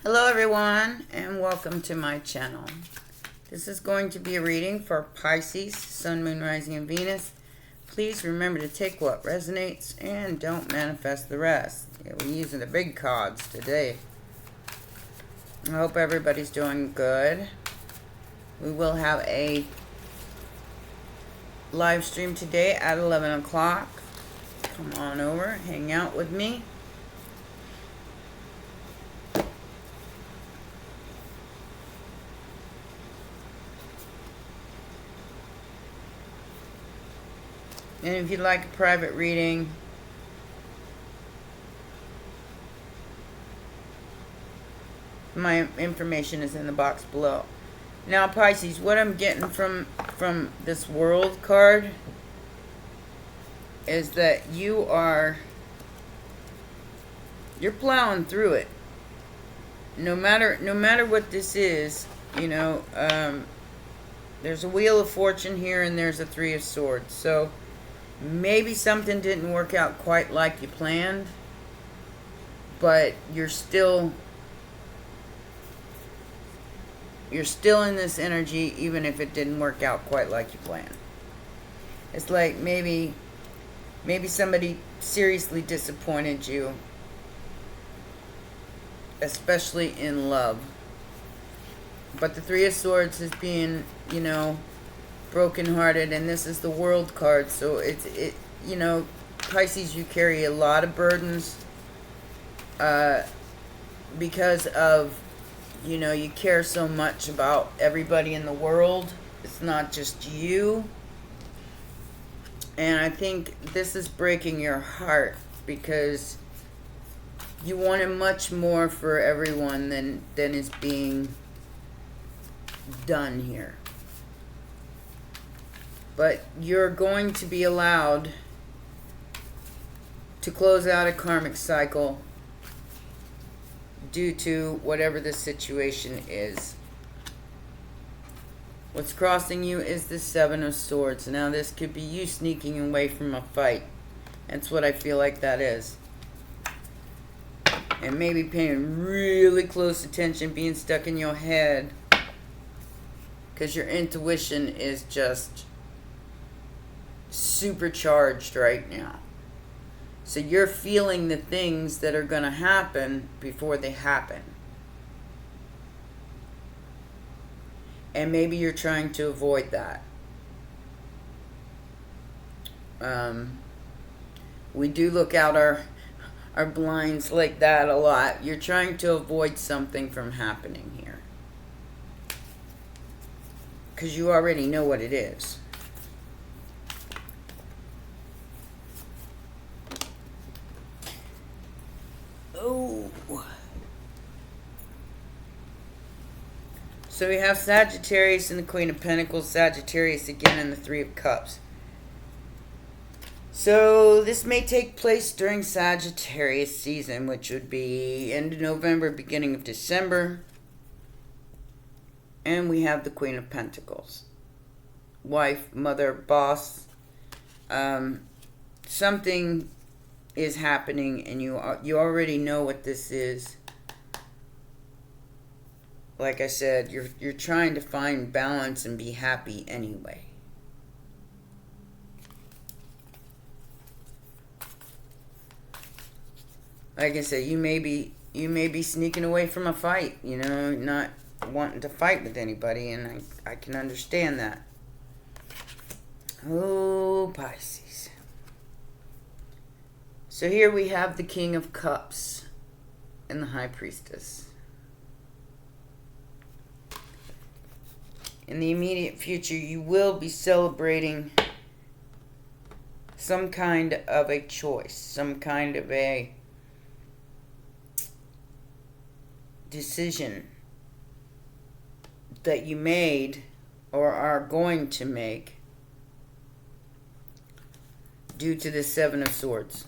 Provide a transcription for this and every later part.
Hello everyone and welcome to my channel. This is going to be a reading for Pisces, Sun, Moon, Rising, and Venus. Please remember to take what resonates and don't manifest the rest. Yeah, we're using the big cards today. I hope everybody's doing good. We will have a live stream today at 11 o'clock. Come on over, hang out with me. And if you'd like a private reading, my information is in the box below. Now, Pisces, what I'm getting from this World card is that you're plowing through it. No matter what this is, you know, there's a Wheel of Fortune here and there's a Three of Swords. So maybe something didn't work out quite like you planned, but you're still in this energy even if it didn't work out quite like you planned. It's like maybe somebody seriously disappointed you, especially in love. But the Three of Swords is being, you know, brokenhearted, and this is the World card, so you know, Pisces, you carry a lot of burdens because of, you know, you care so much about everybody in the world. It's not just you. And I think this is breaking your heart because you wanted much more for everyone than is being done here. But you're going to be allowed to close out a karmic cycle due to whatever the situation is. What's crossing you is the Seven of Swords. Now this could be you sneaking away from a fight. That's what I feel like that is. And maybe paying really close attention, being stuck in your head, because your intuition is just supercharged right now. So you're feeling the things that are going to happen before they happen. And maybe you're trying to avoid that. We do look out our blinds like that a lot. You're trying to avoid something from happening here, because you already know what it is. Oh. So we have Sagittarius and the Queen of Pentacles, Sagittarius again and the Three of Cups. So this may take place during Sagittarius season, which would be end of November, beginning of December. And we have the Queen of Pentacles. Wife, mother, boss. Something is happening and you already know what this is. Like I said, you're trying to find balance and be happy anyway. Like I said, you may be sneaking away from a fight, you know, not wanting to fight with anybody, and I can understand that. Oh, Pisces. So here we have the King of Cups and the High Priestess. In the immediate future, you will be celebrating some kind of a choice, some kind of a decision that you made or are going to make due to the Seven of Swords.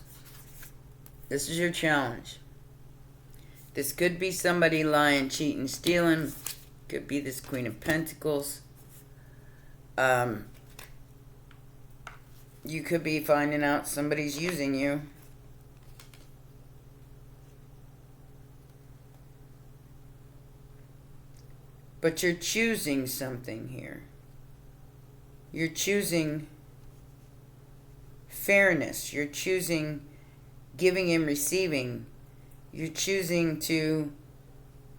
This is your challenge. This could be somebody lying, cheating, stealing. Could be this Queen of Pentacles. You could be finding out somebody's using you. But you're choosing something here. You're choosing fairness. You're choosing giving and receiving. You're choosing to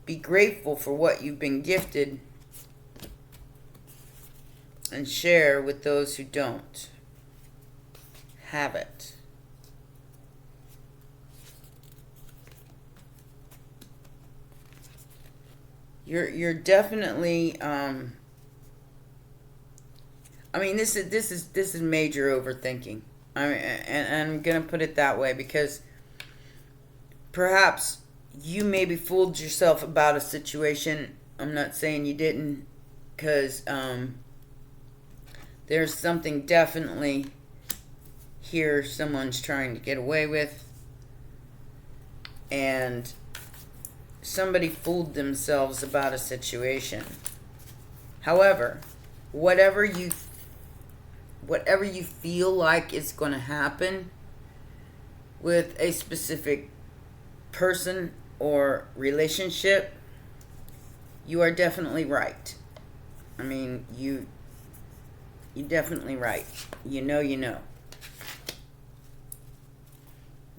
be grateful for what you've been gifted and share with those who don't have it. You're definitely I mean, this is major overthinking. And I'm gonna put it that way because perhaps you maybe fooled yourself about a situation. I'm not saying you didn't, because there's something definitely here someone's trying to get away with, and somebody fooled themselves about a situation. However, whatever you feel like is going to happen with a specific person or relationship, you are definitely right. I mean, you're definitely right. You know.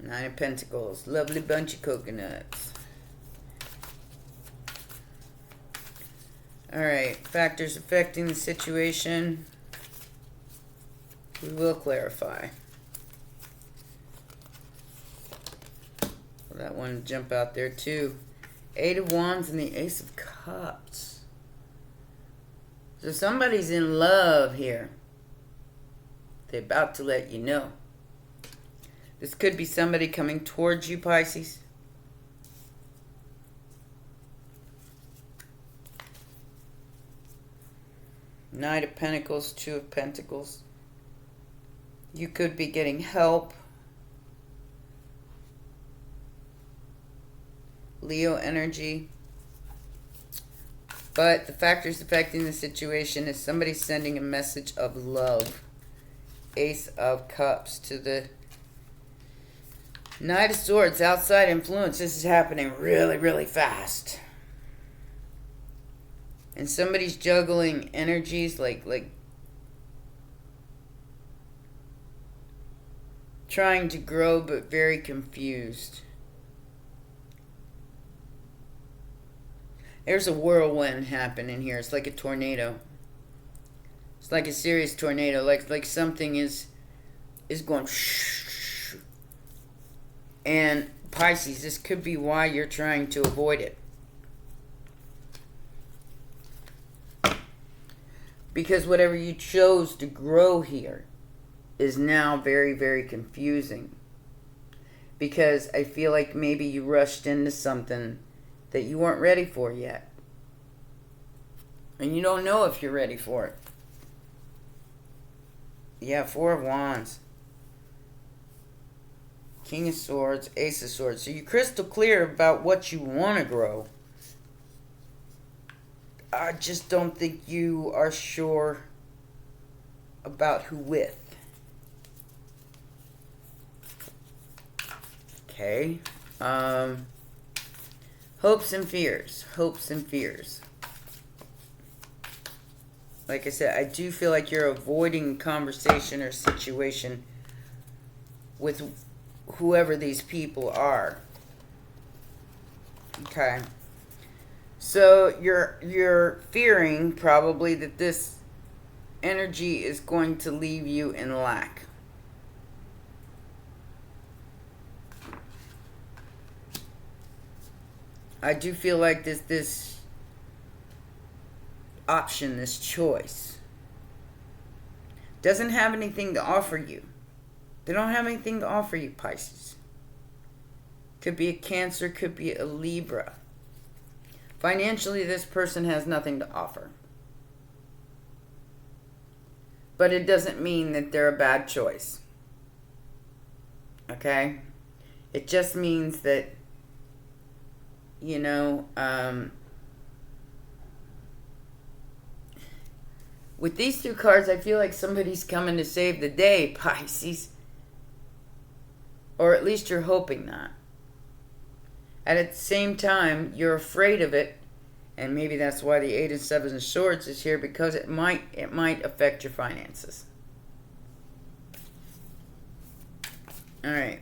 Nine of Pentacles. Lovely bunch of coconuts. Alright. Factors affecting the situation. We will clarify. Well, that one jump out there too. Eight of Wands and the Ace of Cups. So somebody's in love here. They're about to let you know. This could be somebody coming towards you, Pisces. Knight of Pentacles, Two of Pentacles. You could be getting help. Leo energy. But the factors affecting the situation is somebody sending a message of love. Ace of Cups to the Knight of Swords. Outside influence. This is happening really, really fast. And somebody's juggling energies like trying to grow but very confused. There's a whirlwind happening here. It's like a tornado. It's like a serious tornado. Like something is going shh. And Pisces, this could be why you're trying to avoid it. Because whatever you chose to grow here is now very, very confusing. Because I feel like maybe you rushed into something that you weren't ready for yet. And you don't know if you're ready for it. Yeah, Four of Wands. King of Swords, Ace of Swords. So you're crystal clear about what you want to grow. I just don't think you are sure about who with. Okay. Hopes and fears. Hopes and fears. Like I said, I do feel like you're avoiding conversation or situation with whoever these people are. Okay. So you're fearing probably that this energy is going to leave you in lack. I do feel like this option, this choice, doesn't have anything to offer you. They don't have anything to offer you, Pisces. Could be a Cancer, could be a Libra. Financially, this person has nothing to offer. But it doesn't mean that they're a bad choice. Okay? It just means that, you know, with these two cards, I feel like somebody's coming to save the day, Pisces. Or at least you're hoping that. And at the same time, you're afraid of it And maybe that's why the 8 and 7 of Swords is here, because it might affect your finances. Alright.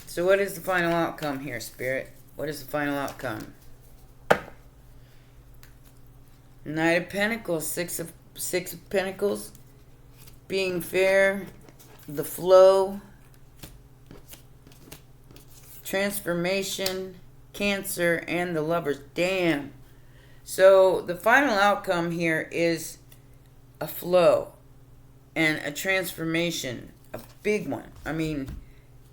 So what is the final outcome here, Spirit? What is the final outcome? Knight of Pentacles, Six of Pentacles. Being fair, the flow, transformation, Cancer, and the Lovers. Damn. So the final outcome here is a flow and a transformation, a big one. I mean,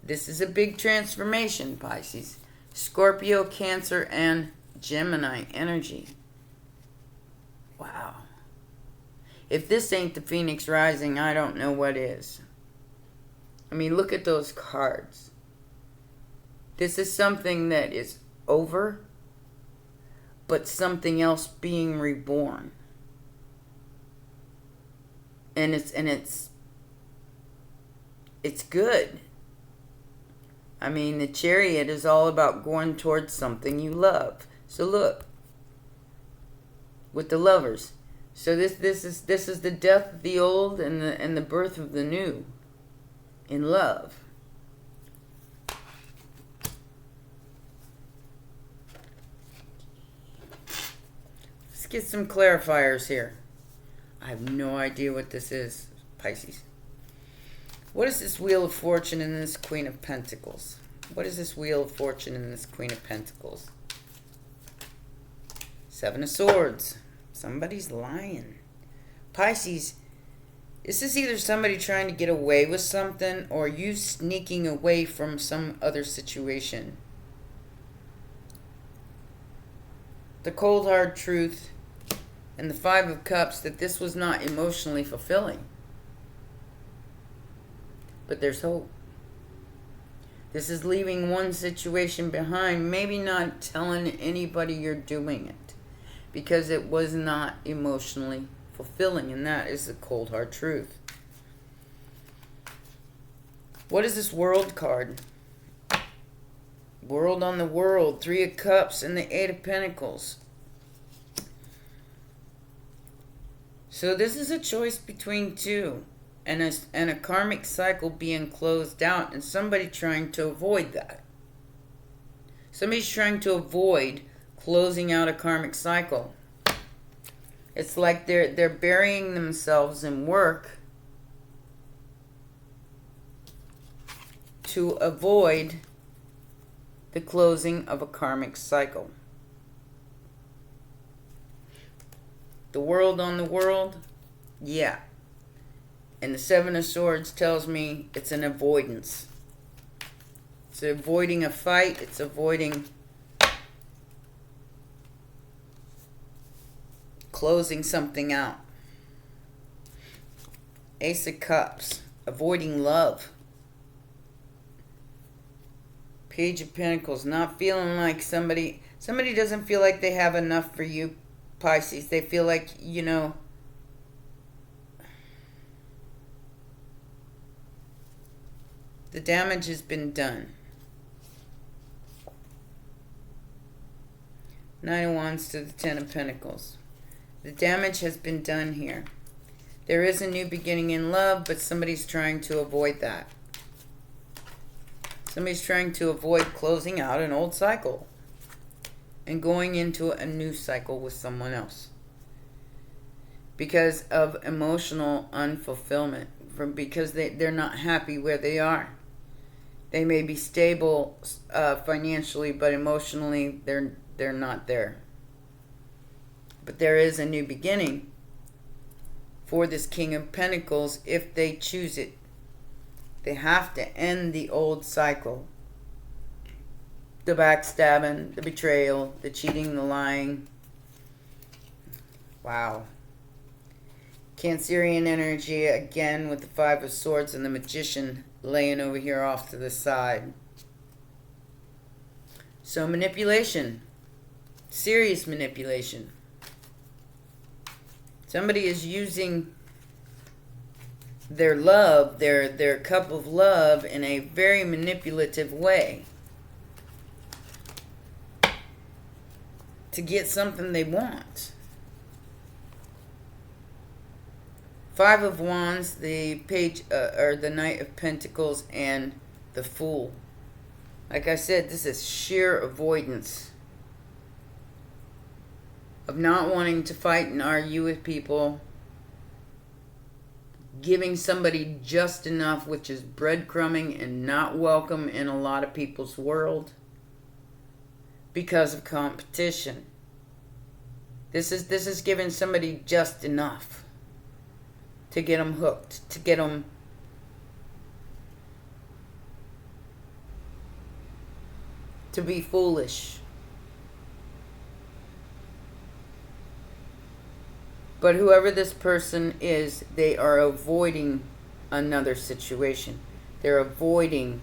this is a big transformation, Pisces. Scorpio, Cancer, and Gemini energy. Wow. If this ain't the Phoenix Rising, I don't know what is. I mean, look at those cards. This is something that is over, but something else being reborn. And it's good. I mean, the Chariot is all about going towards something you love. So look, with the Lovers. So this is the death of the old and the birth of the new in love. Let's get some clarifiers here. I have no idea what this is, Pisces. What is this Wheel of Fortune and this Queen of Pentacles? What is this Wheel of Fortune and this Queen of Pentacles? 7 of Swords. Somebody's lying. Pisces, this is either somebody trying to get away with something or you sneaking away from some other situation. The cold hard truth and the 5 of Cups that this was not emotionally fulfilling. But there's hope. This is leaving one situation behind, maybe not telling anybody you're doing it, because it was not emotionally fulfilling, and that is the cold hard truth. What is this World card? World on the World, 3 of Cups, and the 8 of Pentacles. So this is a choice between two, and a karmic cycle being closed out, and somebody trying to avoid that. Somebody's trying to avoid closing out a karmic cycle. It's like they're burying themselves in work to avoid the closing of a karmic cycle. The World on the World, yeah. And the 7 of Swords tells me it's an avoidance. It's avoiding a fight. It's avoiding closing something out. Ace of Cups, avoiding love. Page of Pentacles, not feeling like somebody doesn't feel like they have enough for you, Pisces. They feel like, you know, the damage has been done. 9 of Wands to the 10 of Pentacles. The damage has been done here. There is a new beginning in love, but somebody's trying to avoid that. Somebody's trying to avoid closing out an old cycle and going into a new cycle with someone else because of emotional unfulfillment, because they're not happy where they are. They may be stable financially, but emotionally they're not there. But there is a new beginning for this King of Pentacles if they choose it. They have to end the old cycle. The backstabbing, the betrayal, the cheating, the lying. Wow. Cancerian energy again with the 5 of Swords and the Magician laying over here off to the side. So manipulation. Serious manipulation. Somebody is using their love, their cup of love, in a very manipulative way. to get something they want. Five of Wands, the page, or the Knight of Pentacles, and the Fool. Like I said, this is sheer avoidance of not wanting to fight and argue with people, giving somebody just enough, which is breadcrumbing and not welcome in a lot of people's world because of competition. This is giving somebody just enough to get them hooked, to get them to be foolish. But whoever this person is, they are avoiding another situation. They're avoiding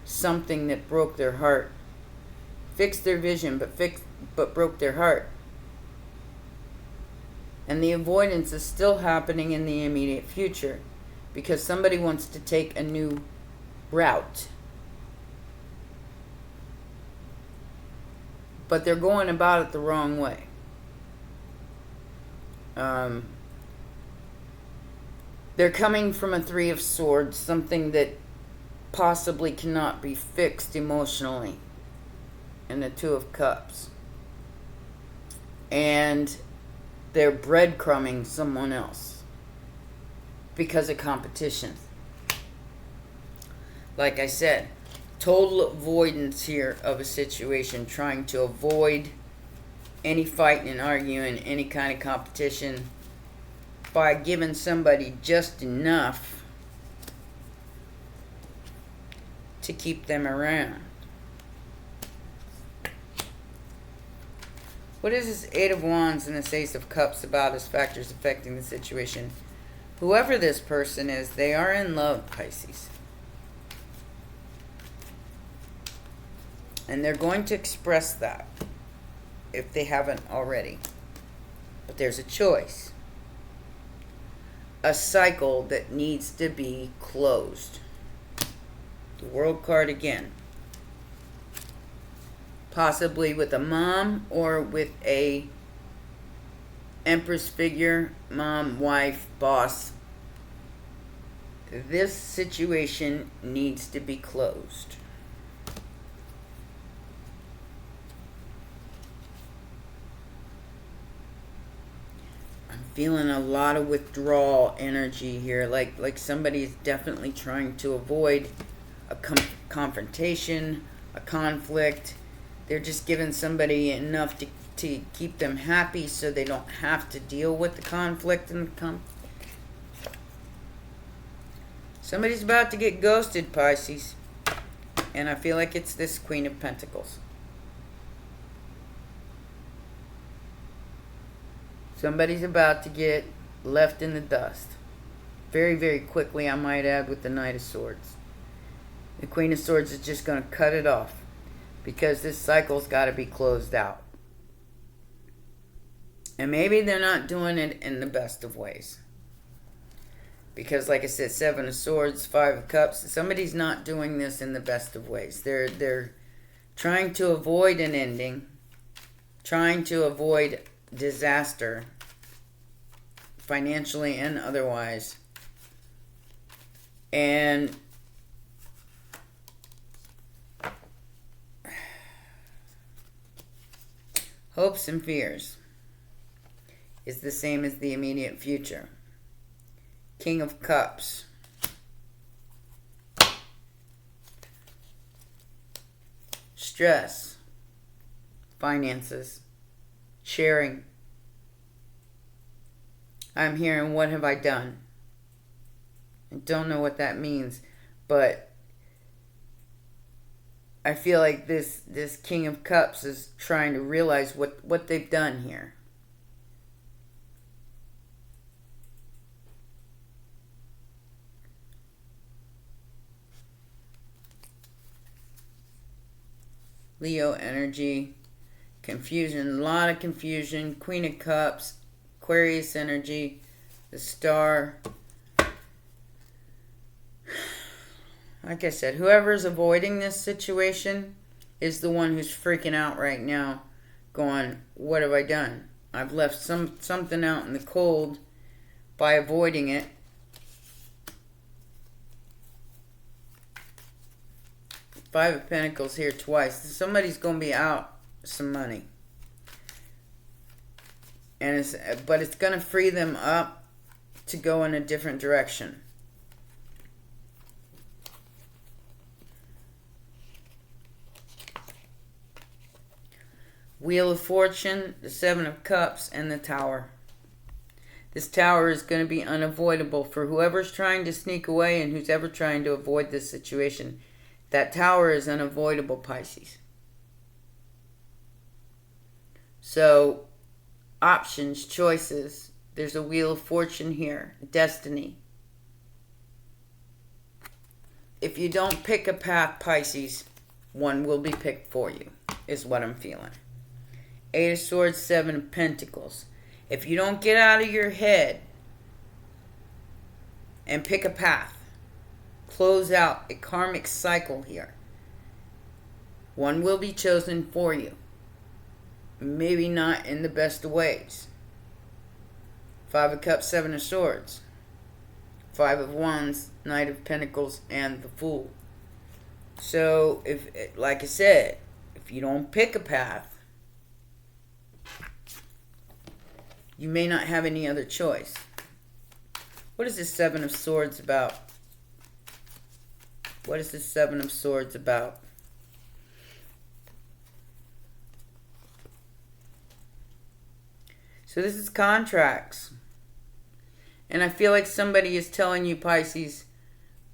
something that broke their heart. Fixed their vision, but broke their heart. And the avoidance is still happening in the immediate future because somebody wants to take a new route. But they're going about it the wrong way. They're coming from a Three of Swords, something that possibly cannot be fixed emotionally, and the Two of Cups. And they're breadcrumbing someone else because of competition. Like I said, total avoidance here of a situation, trying to avoid any fighting and arguing, any kind of competition, by giving somebody just enough to keep them around. What is this Eight of Wands and this Ace of Cups about as factors affecting the situation? Whoever this person is, they are in love, Pisces. And they're going to express that if they haven't already. But there's a choice. A cycle that needs to be closed. The World card again. Possibly with a mom or with a Empress figure, mom, wife, boss. This situation needs to be closed. I'm feeling a lot of withdrawal energy here, like somebody's definitely trying to avoid a confrontation, a conflict. They're just giving somebody enough to keep them happy so they don't have to deal with the conflict and somebody's about to get ghosted, Pisces. And I feel like it's this Queen of Pentacles. Somebody's about to get left in the dust. Very, very quickly, I might add, with the Knight of Swords. The Queen of Swords is just going to cut it off, because this cycle's got to be closed out. And maybe they're not doing it in the best of ways. Because like I said, Seven of Swords, Five of Cups, somebody's not doing this in the best of ways. They're trying to avoid an ending, trying to avoid disaster, financially and otherwise. And hopes and fears is the same as the immediate future. King of Cups. Stress. Finances. Sharing. I'm hearing, what have I done? I don't know what that means, but I feel like this King of Cups is trying to realize what they've done here. Leo energy, confusion, a lot of confusion. Queen of Cups, Aquarius energy, the Star. Like I said, whoever's avoiding this situation is the one who's freaking out right now, going, what have I done? I've left something out in the cold by avoiding it. Five of Pentacles here twice. Somebody's going to be out some money. But it's going to free them up to go in a different direction. Wheel of Fortune, the Seven of Cups, and the Tower. This Tower is going to be unavoidable for whoever's trying to sneak away and who's ever trying to avoid this situation. That Tower is unavoidable, Pisces. So, options, choices. There's a Wheel of Fortune here. Destiny. If you don't pick a path, Pisces, one will be picked for you, is what I'm feeling. Eight of Swords, Seven of Pentacles. If you don't get out of your head and pick a path, close out a karmic cycle here, one will be chosen for you. Maybe not in the best of ways. Five of Cups, Seven of Swords. Five of Wands, Knight of Pentacles, and the Fool. So, like I said, if you don't pick a path, you may not have any other choice. What is this Seven of Swords about? What is this Seven of Swords about? So this is contracts. And I feel like somebody is telling you, Pisces,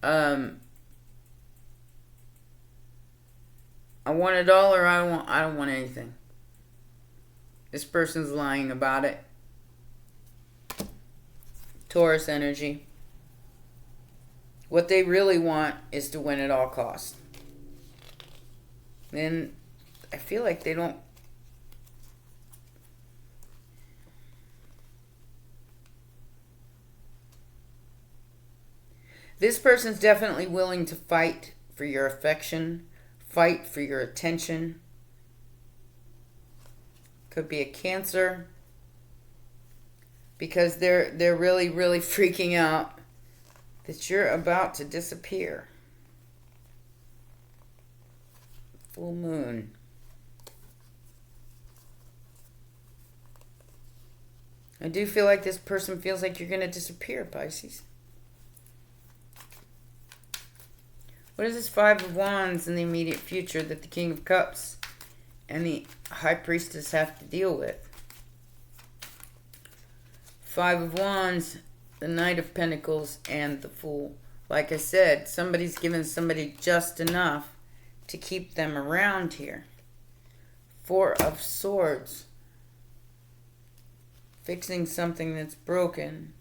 I want it all or I don't want anything. This person's lying about it. Taurus energy. What they really want is to win at all costs. Then I feel like they don't. This person's definitely willing to fight for your affection, fight for your attention. Could be a Cancer. Because they're really, really freaking out that you're about to disappear. Full moon. I do feel like this person feels like you're going to disappear, Pisces. What is this Five of Wands in the immediate future that the King of Cups and the High Priestess have to deal with? Five of Wands, the Knight of Pentacles, and the Fool. Like I said, somebody's given somebody just enough to keep them around here. Four of Swords. Fixing something that's broken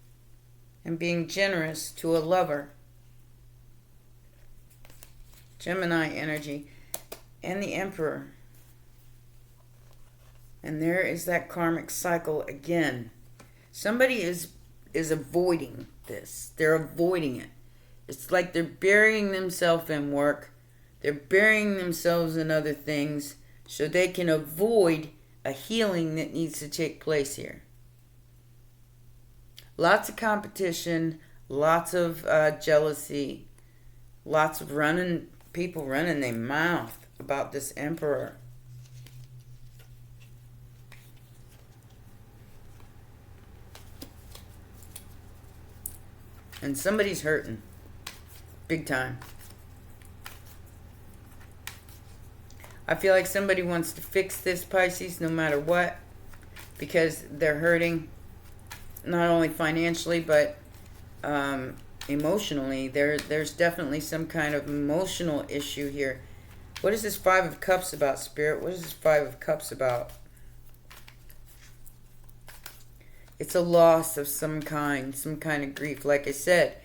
and being generous to a lover. Gemini energy. And the Emperor. And there is that karmic cycle again. Somebody is avoiding this. They're avoiding it. It's like they're burying themselves in work. They're burying themselves in other things so they can avoid a healing that needs to take place here. Lots of competition, lots of jealousy, lots of people running their mouth about this Emperor. And somebody's hurting. Big time. I feel like somebody wants to fix this, Pisces, no matter what. Because they're hurting. Not only financially, but emotionally. There's definitely some kind of emotional issue here. What is this Five of Cups about, Spirit? What is this Five of Cups about? It's a loss of some kind of grief. Like I said,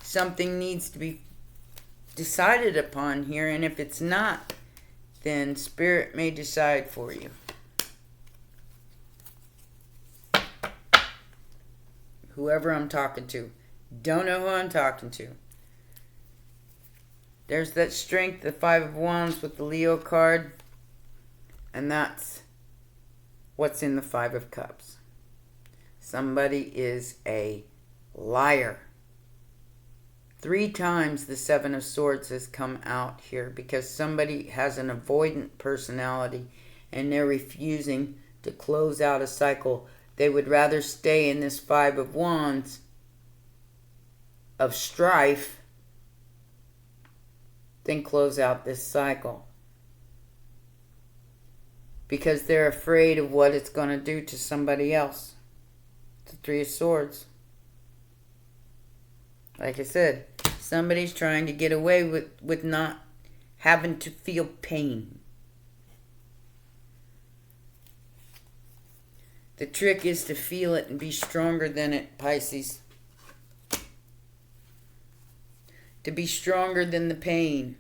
something needs to be decided upon here, and if it's not, then Spirit may decide for you. Whoever I'm talking to. Don't know who I'm talking to. There's that Strength, the Five of Wands with the Leo card, and that's what's in the Five of Cups. Somebody is a liar. 3 times the Seven of Swords has come out here because somebody has an avoidant personality and they're refusing to close out a cycle. They would rather stay in this Five of Wands of strife than close out this cycle, because they're afraid of what it's going to do to somebody else. The Three of Swords. Like I said, somebody's trying to get away with not having to feel pain. The trick is to feel it and be stronger than it, Pisces. To be stronger than the pain.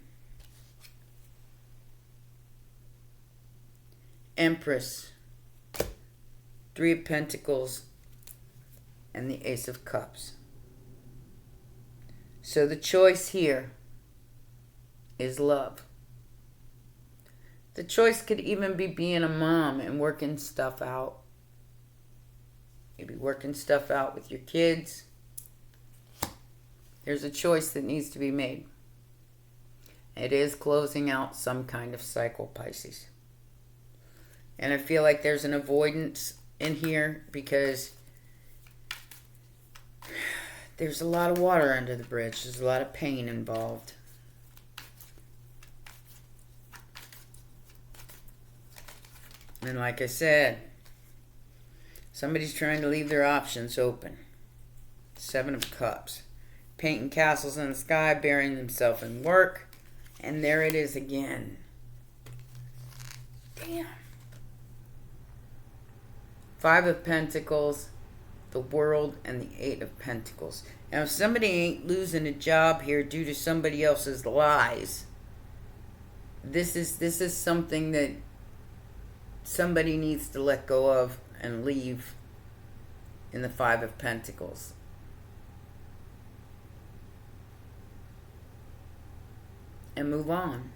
Empress. 3 of Pentacles. And the Ace of Cups. So the choice here is love. The choice could even be being a mom and working stuff out. Maybe working stuff out with your kids. There's a choice that needs to be made. It is closing out some kind of cycle, Pisces. And I feel like there's an avoidance in here because there's a lot of water under the bridge. There's a lot of pain involved. And like I said, somebody's trying to leave their options open. 7 of Cups. Painting castles in the sky, burying themselves in work. And there it is again. Damn. 5 of Pentacles, the World, and the 8 of Pentacles. Now, if somebody ain't losing a job here due to somebody else's lies, this is something that somebody needs to let go of and leave in the 5 of Pentacles. And move on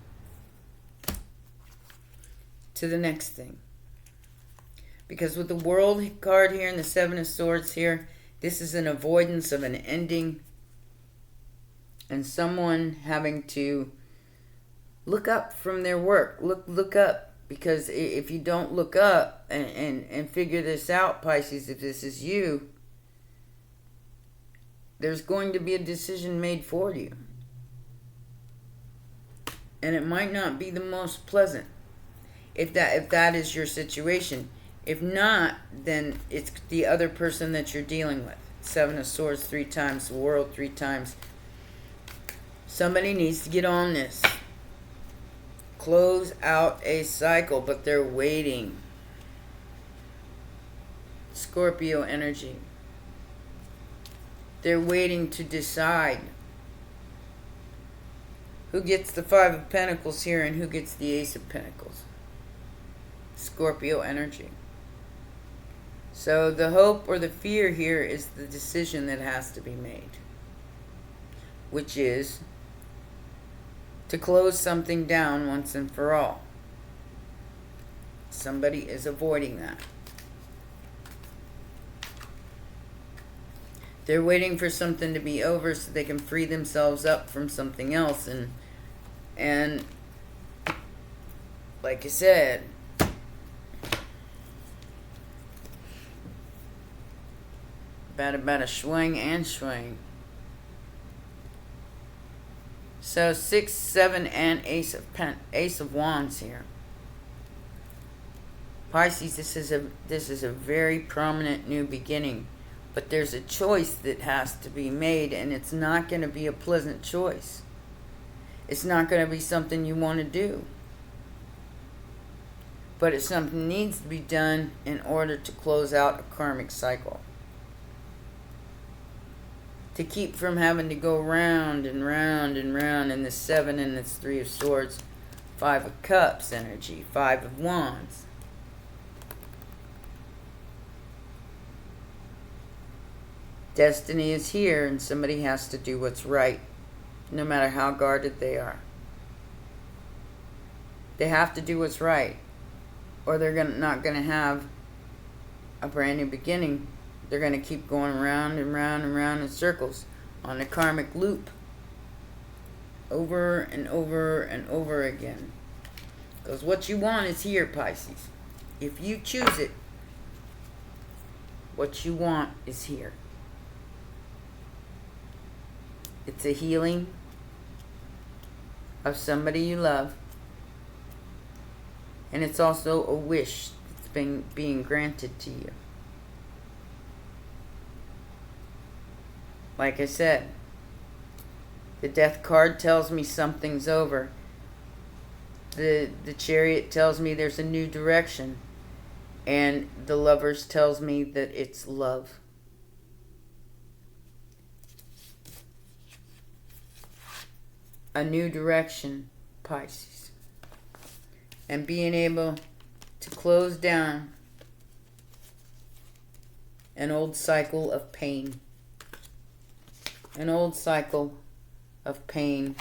to the next thing. Because with the World card here and the 7 of Swords here, this is an avoidance of an ending. And someone having to look up from their work. Look up. Because if you don't look up and figure this out, Pisces, if this is you, there's going to be a decision made for you. And it might not be the most pleasant if that is your situation. If not, then it's the other person that you're dealing with. 7 of Swords 3 times, the World 3 times. Somebody needs to get on this. Close out a cycle, but they're waiting. Scorpio energy. They're waiting to decide who gets the 5 of Pentacles here and who gets the Ace of Pentacles. Scorpio energy. So the hope or the fear here is the decision that has to be made, which is to close something down once and for all. Somebody is avoiding that. They're waiting for something to be over so they can free themselves up from something else. And like I said, about a swing and swing. So 6, 7, and Ace of Wands here. Pisces, this is a very prominent new beginning, but there's a choice that has to be made, and it's not going to be a pleasant choice. It's not going to be something you want to do, but it's something that needs to be done in order to close out a karmic cycle. To keep from having to go round and round and round in the 7 and this 3 of Swords, 5 of Cups energy, 5 of Wands. Destiny is here and somebody has to do what's right, no matter how guarded they are. They have to do what's right, or they're not going to have a brand new beginning. They're going to keep going around and round and round in circles on a karmic loop. Over and over and over again. Because what you want is here, Pisces. If you choose it, what you want is here. It's a healing of somebody you love. And it's also a wish that's being granted to you. Like I said, the Death card tells me something's over. The Chariot tells me there's a new direction. And the Lovers tells me that it's love. A new direction, Pisces. And being able to close down an old cycle of pain. An old cycle of pain.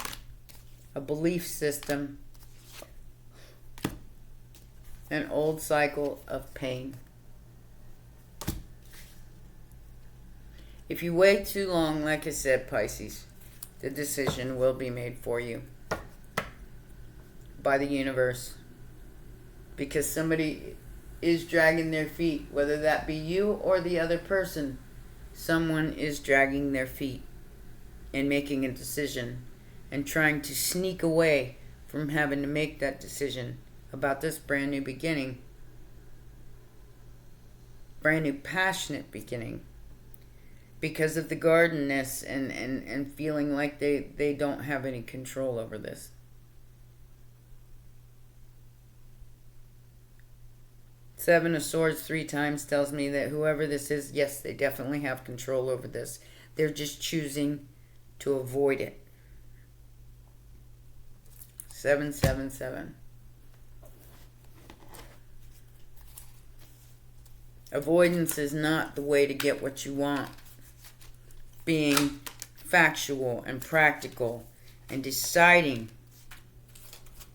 A belief system. An old cycle of pain. If you wait too long, like I said, Pisces, the decision will be made for you by the universe. Because somebody is dragging their feet, whether that be you or the other person. Someone is dragging their feet and making a decision and trying to sneak away from having to make that decision about this brand new beginning. Brand new passionate beginning. Because of the guardedness and feeling like they don't have any control over this. Seven of Swords 3 times tells me that whoever this is, yes, they definitely have control over this. They're just choosing to avoid it. 777. Avoidance is not the way to get what you want. Being factual and practical and deciding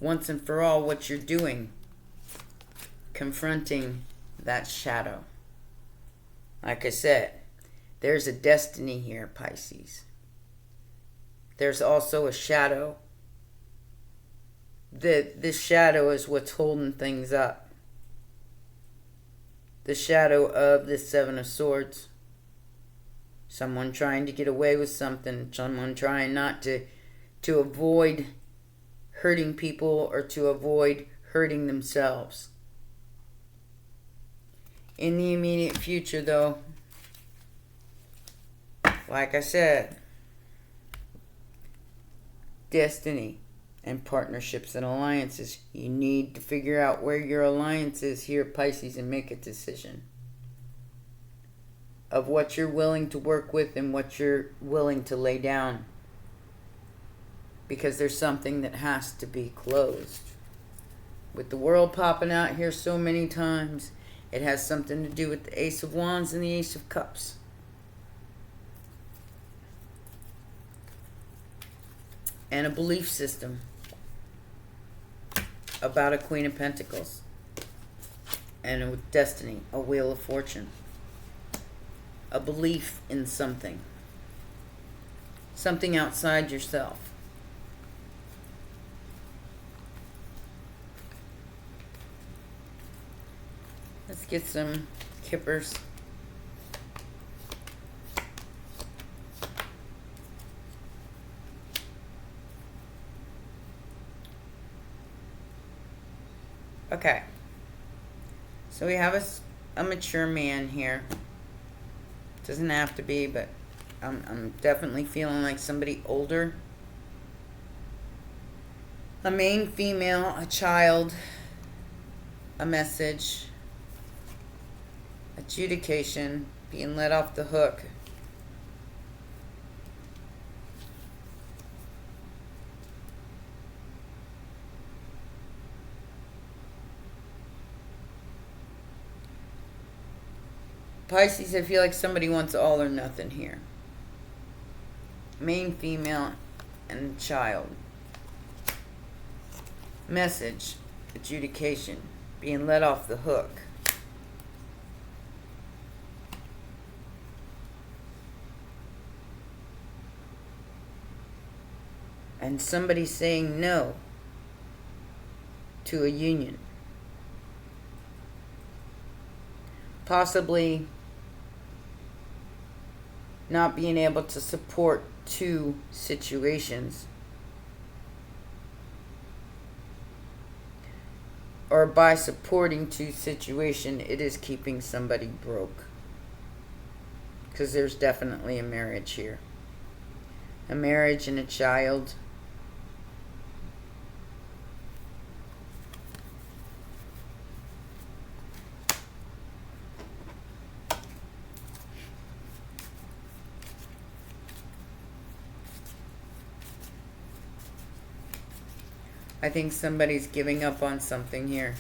once and for all what you're doing. Confronting that shadow. Like I said, there's a destiny here, Pisces. There's also a shadow. This shadow is what's holding things up. The shadow of the Seven of Swords. Someone trying to get away with something. Someone trying not to avoid hurting people or to avoid hurting themselves. In the immediate future, though, like I said, destiny and partnerships and alliances. You need to figure out where your alliance is here, Pisces, and make a decision of what you're willing to work with and what you're willing to lay down. Because there's something that has to be closed. With the world popping out here so many times, it has something to do with the Ace of Wands and the Ace of Cups. And a belief system about a Queen of Pentacles. And a destiny, a Wheel of Fortune. A belief in something. Something outside yourself. Let's get some kippers. Okay. So we have a mature man here. Doesn't have to be, but I'm definitely feeling like somebody older. A main female, a child, a message. Adjudication, being let off the hook. Pisces, I feel like somebody wants all or nothing here. Main female and child. Message, adjudication, being let off the hook. and somebody saying no to a union. Possibly not being able to support two situations. Or by supporting two situations, it is keeping somebody broke. Because there's definitely a marriage here. A marriage and a child. I think somebody's giving up on something here.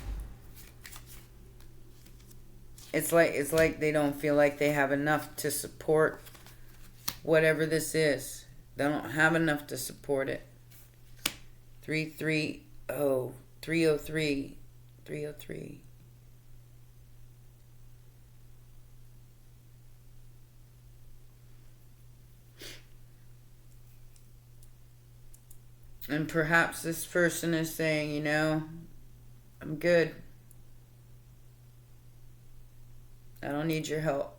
It's like they don't feel like they have enough to support whatever this is. They don't have enough to support it. 330, 303, 303. And perhaps this person is saying, you know, I'm good. I don't need your help.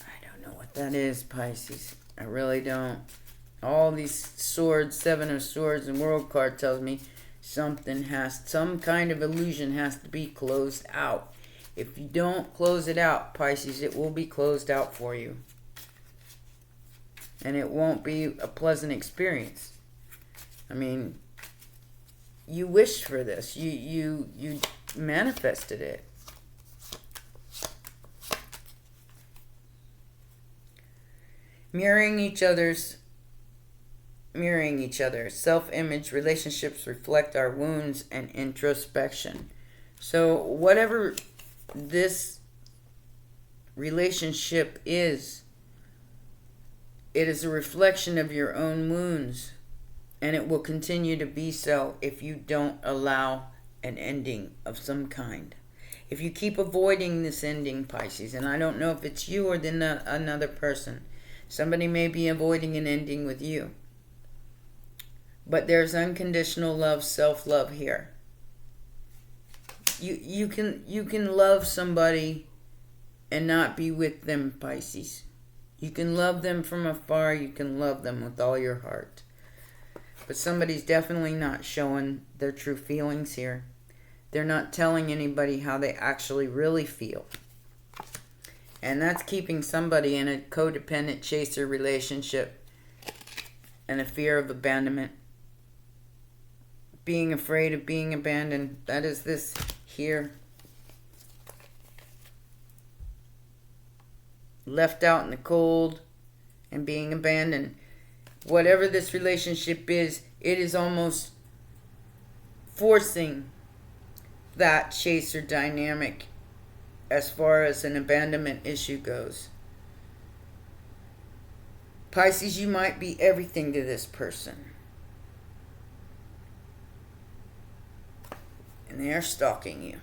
I don't know what that is, Pisces. I really don't. All these swords, 7 of swords and world card tells me some kind of illusion has to be closed out. If you don't close it out, Pisces, it will be closed out for you. And it won't be a pleasant experience. I mean, you wished for this. You manifested it. Mirroring each other. Self-image relationships reflect our wounds and introspection. So whatever this relationship is, it is a reflection of your own wounds, and it will continue to be so if you don't allow an ending of some kind. If you keep avoiding this ending, Pisces, and I don't know if it's you or another person, somebody may be avoiding an ending with you, but there's unconditional love, self-love here. You can love somebody and not be with them, Pisces. You can love them from afar. You can love them with all your heart. But somebody's definitely not showing their true feelings here. They're not telling anybody how they actually really feel. And that's keeping somebody in a codependent chaser relationship and a fear of abandonment. Being afraid of being abandoned. That is this here. Left out in the cold and being abandoned. Whatever this relationship is, it is almost forcing that chaser dynamic as far as an abandonment issue goes. Pisces, you might be everything to this person. And they are stalking you.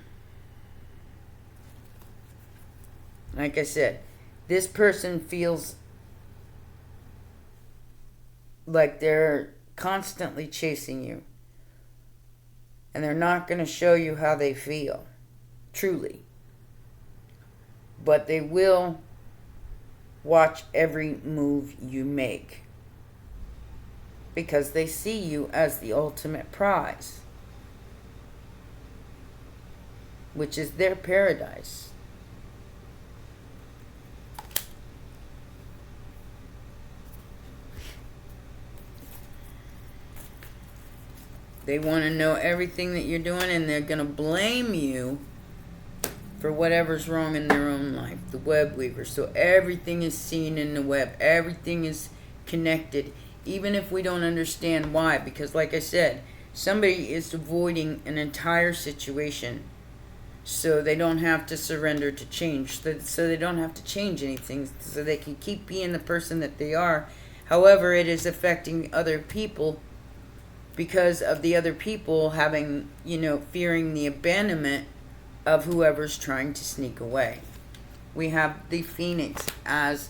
Like I said, this person feels like they're constantly chasing you. And they're not going to show you how they feel. Truly. But they will watch every move you make. Because they see you as the ultimate prize. Which is their paradise. They want to know everything that you're doing, and they're going to blame you for whatever's wrong in their own life. The web weaver. So everything is seen in the web. Everything is connected. Even if we don't understand why. Because like I said, somebody is avoiding an entire situation. So they don't have to surrender to change. So they don't have to change anything. So they can keep being the person that they are. However, it is affecting other people because of the other people having, fearing the abandonment of whoever's trying to sneak away. we have the Phoenix as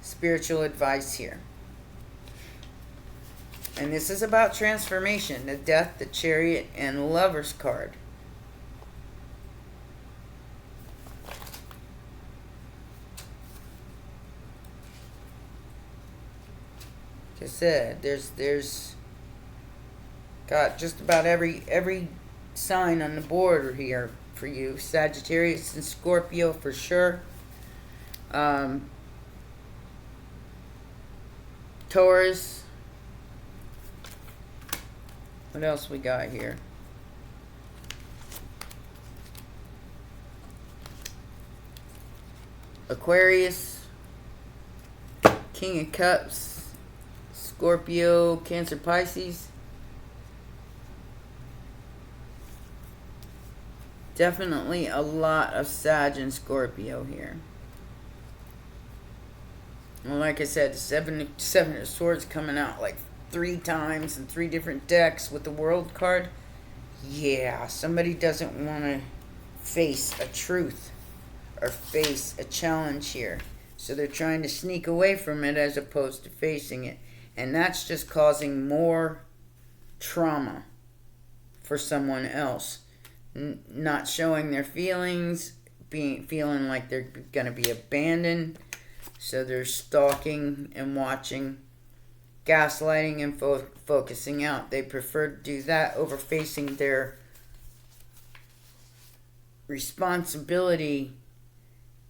spiritual advice here. And this is about transformation, the Death, the Chariot, and Lover's card. Like I said, there's got just about every sign on the board here for you. Sagittarius and Scorpio for sure. Taurus. What else we got here? Aquarius, King of Cups, Scorpio, Cancer, Pisces. Definitely a lot of Sag and Scorpio here. Well, like I said, the seven of Swords coming out like 3 times in 3 different decks with the World card. Yeah, somebody doesn't want to face a truth or face a challenge here. So they're trying to sneak away from it as opposed to facing it. And that's just causing more trauma for someone else. Not showing their feelings, feeling like they're going to be abandoned. So they're stalking and watching, gaslighting and focusing out. They prefer to do that over facing their responsibility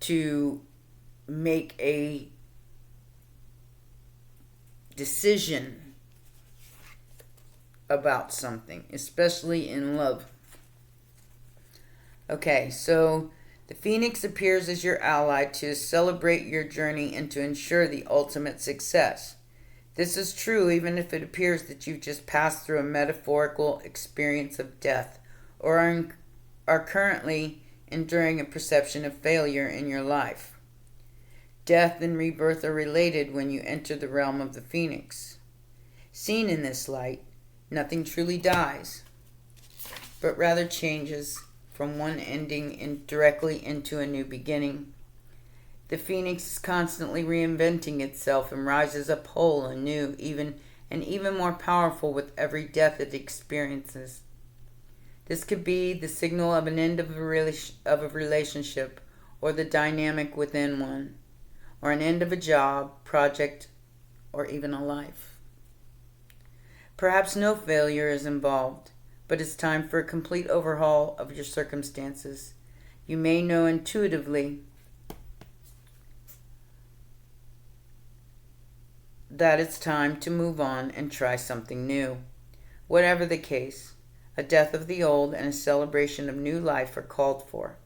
to make a decision about something, especially in love. Okay, so the Phoenix appears as your ally to celebrate your journey and to ensure the ultimate success. This is true even if it appears that you've just passed through a metaphorical experience of death or are currently enduring a perception of failure in your life. Death and rebirth are related when you enter the realm of the Phoenix. Seen in this light, nothing truly dies, but rather changes from one ending directly into a new beginning. The Phoenix is constantly reinventing itself and rises up whole and new, even more powerful with every death it experiences. This could be the signal of an end of a relationship, or the dynamic within one, or an end of a job, project, or even a life. Perhaps no failure is involved, but it's time for a complete overhaul of your circumstances. You may know intuitively that it's time to move on and try something new. Whatever the case, a death of the old and a celebration of new life are called for.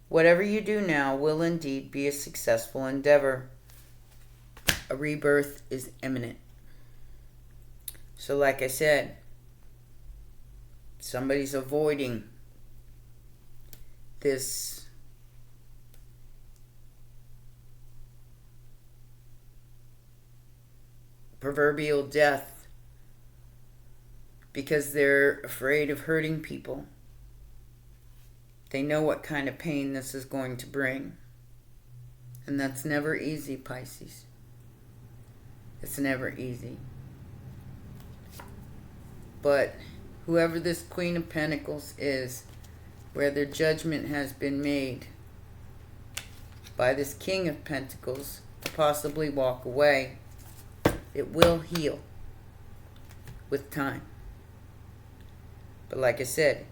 Whatever you do now will indeed be a successful endeavor. A rebirth is imminent. So like I said, somebody's avoiding this proverbial death because they're afraid of hurting people. They know what kind of pain this is going to bring. And that's never easy, Pisces. It's never easy. But whoever this Queen of Pentacles is, where their judgment has been made by this King of Pentacles to possibly walk away, it will heal with time. But like I said,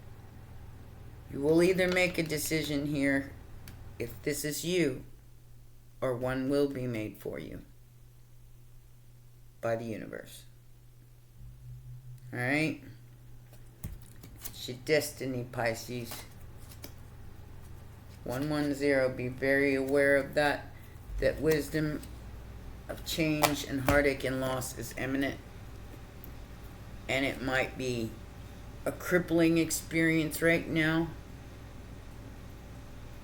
you will either make a decision here if this is you, or one will be made for you by the universe. Alright? It's your destiny, Pisces. 110. Be very aware of that. That wisdom of change and heartache and loss is imminent. And it might be a crippling experience right now.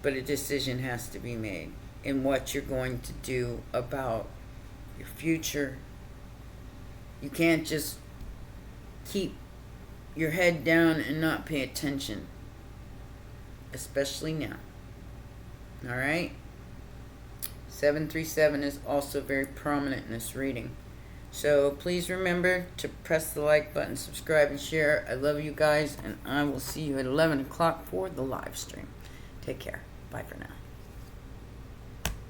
But a decision has to be made in what you're going to do about your future. You can't just keep your head down and not pay attention. especially now. All right? 737 is also very prominent in this reading. So please remember to press the like button, subscribe, and share. I love you guys, and I will see you at 11 o'clock for the live stream. Take care. Bye for now.